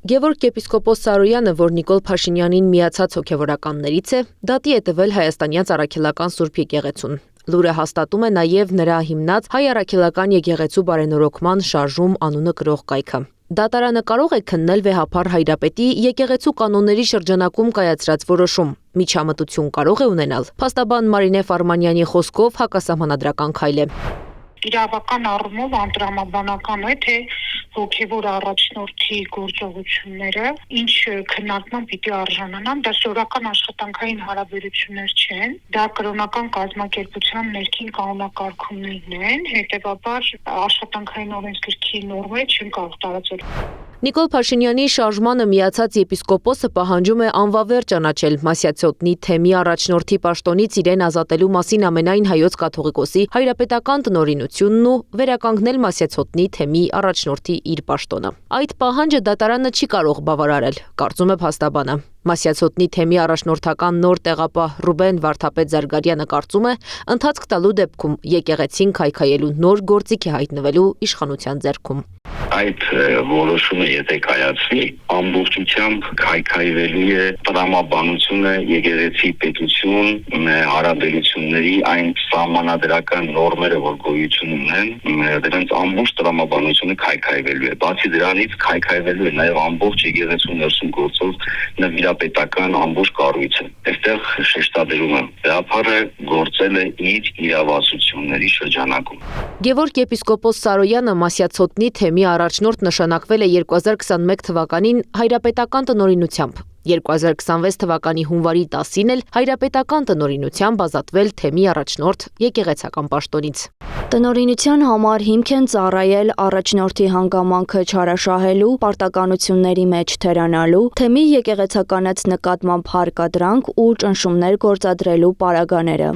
Գևորգ եպիսկոպոս Սարոյանը, որ Նիկոլ Փաշինյանին միացած հոգևորականներից է, դատի է տվել հայաստանյան առաքելական Սուրբ եկեղեցուն։ Լուրը հաստատում է նաև նրա հիմնած հայ առաքելական եկեղեցու բարենորոգման շարժում անունը կրող կայքը։ Դատարանը կարող է քննել վեհափառ Հայրապետի եկեղեցու կանոնների շրջանակում կայացրած որոշում։ Միջամտություն կարող է ունենալ։ Փաստաբան Մարինե Ֆարմանյանի խոսքով հակասահմանադրական քայլ է։ Իրավական առումով անտրամաբանական է, թե հոգևոր առաջնորդի գործողությունները ինչ քննարկման պիտի արժանանան, դա սովորական աշխատանքային հարաբերություններ չեն, դա կրոնական կազմակերպության ներքին կանոնակարգումներն են, հետևաբար աշխատանքային օրենսգրքի նորմեր չեն կարող տարածել։ Նիկոլ Փաշինյանի շարժմանը միացած եպիսկոպոսը պահանջում է անվավեր ճանաչել Մասյացոտնի թեմի առաջնորդի պաշտոնից իրեն ազատելու մասին ամենայն հայոց կաթողիկոսի հայրապետական տնօրինությունն ու վերականգնել Մասյացոտնի թեմի առաջնորդի իր պաշտոնը։ Այդ պահանջը դատարանը չի կարող բավարարել, կարծում է փաստաբանը։ Մասյացոտնի թեմի առաջնորդական նոր տեղապահ Ռուբեն Վարդապետ Զարգարյանը կարծում է, ընթացք տալու դեպքում եկեղեցին քայքայելու նոր գործիք է հայտնվելու իշխանության ձեռքում։ Այդ որոշումը եթե կայացվի, ամբողջությամբ քայքայվելու է տրամաբանությունը, եկեղեցի պետություն, հարաբերությունների այն սահմանադրական նորմերը, որ գոյություն ունեն, դրանց ամբողջ տրամաբանությունը քայքայվելու է։ Բացի դրանից քայքայվելու է նաև ամբողջ եկեղեցու ներսում գործող նվիրապետական ամբողջ կառույցը։ Այստեղ շեշտադրում եմ, վեհափառը գործել է իր իրավասությունների շրջանակում։ Գևորգ եպիսկոպոս Սարոյանը Մասյացոտնի թեմի առաջնորդ նշանակվել է 2021 թվականին հայրապետական տնօրինությամբ։ 2026 թվականի հունվարի 10-ին էլ հայրապետական տնօրինությամբ ազատվել թեմի առաջնորդ եկեղեցական պաշտոնից։ Տնօրինության համար հիմք են ծառայել առաջնորդի հանգամանքը չարաշահելու, պարտականությունների մեջ թերանալու, թեմի եկեղեցականից նկատմամբ հարկադրանք ու ճնշումներ գործադրելու պարագաները։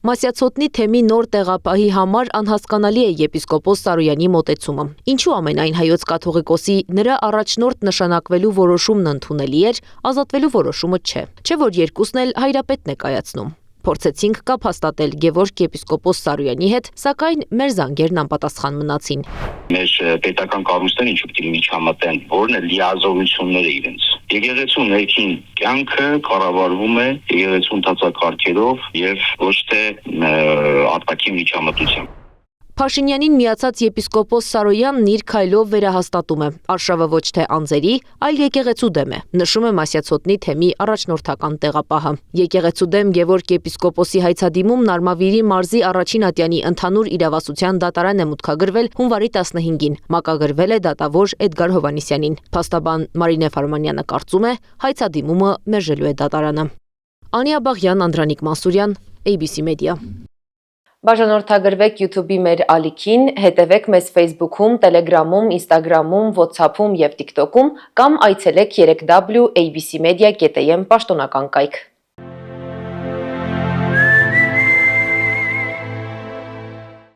Մասյացոտնի թեմի նոր տեղապահի համար անհասկանալի է եպիսկոպոս Սարոյանի մոտեցումը։ Ինչու ամենայն հայոց կաթողիկոսի նրա առաջնորդ նշանակվելու որոշումն ընդունելի էր, ազատվելու որոշումը չէ։ Չէ՞ որ երկուսն էլ հայրապետն է կայացնում։ Փորձեցինք կապ հաստատել Գևորգ եպիսկոպոս Սարոյանի հետ, սակայն մեր զանգերն անպատասխան մնացին։ Մեր պետական կառույցները ինչու պիտի միջամտեն, որն է լիազորությունները իրենց։ Եկեղեցու ներքին կյանքը կառավարվում է եկեղեցու ընթացակարգերով եւ ոչ թե արտաքին միջամտությամբ։ Փաշինյանին միացած եպիսկոպոս Սարոյանն իր քայլով վերահաստատում է, արշավը ոչ թե անձերի, այլ եկեղեցու դեմ է, նշում է Մասյացոտնի թեմի առաջնորդական տեղապահը։ Եկեղեցու դեմ Գևորգ եպիսկոպոսի հայցադիմումն Արմավիրի մարզի առաջին ատյանի ընդհանուր իրավասության դատարան է մուտքագրվել հունվարի 15-ին, մակագրվել է դատավոր Էդգար Հովհաննիսյանին։ Փաստաբան Մարինե Ֆարմանյանը կարծում է, հայցադիմումը մերժելու է դատարանը։ Անի Աբաղյան, Անդրանիկ Մանսուրյան, ABC Media։ Բաժանորդագրվեք YouTube-ի մեր ալիքին, հետևեք մեզ Facebook-ում, Telegram-ում, Instagram-ում, WhatsApp-ում և TikTok-ում կամ այցելեք 3w abcmedia.am պաշտոնական կայք։